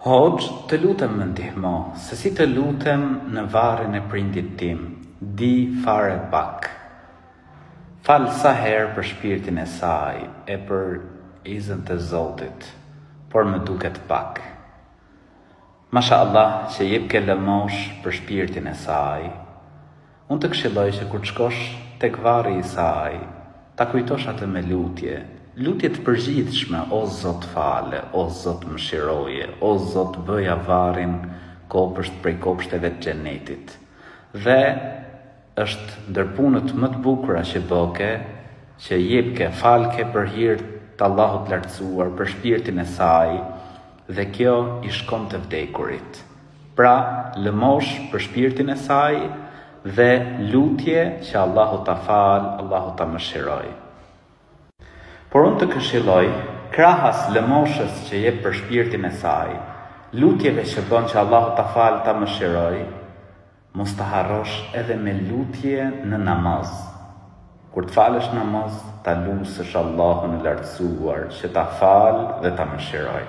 Hoxh, të lutem më ndihmo, se si të lutem në varrin e prindit tim, di fare pak. Fal sa herë për shpirtin e saj, e për izën të Zotit, por më duket pak. Masha Allah që jep ke lëmosh për shpirtin e saj. Unë të këshilloj që kur të shkosh tek varri i saj, ta kujtosh atë me lutje të përgjithshme, o Zot fale, o Zot mëshiroje, o Zot bëja varrin kopësht prej kopshteve të xhenetit. Dhe është ndër punët më të bukura që bëke, që jepke, falke për hir të Allahut lartësuar, për shpirtin e saj, dhe kjo i shkon të vdekurit. Pra, lëmosh për shpirtin e saj dhe lutje që Allahu ta fal, Allahu ta mëshiroj. Por unë të këshilloj, krahas lëmoshës që jep për shpirtin e saj, lutjeve që bën që Allahu ta fal, ta mëshiroj, mos të harrosh edhe me lutje në namaz. Kur të falësh namaz, ta lusësh Allahun e lartësuar që ta fal dhe ta mëshiroj.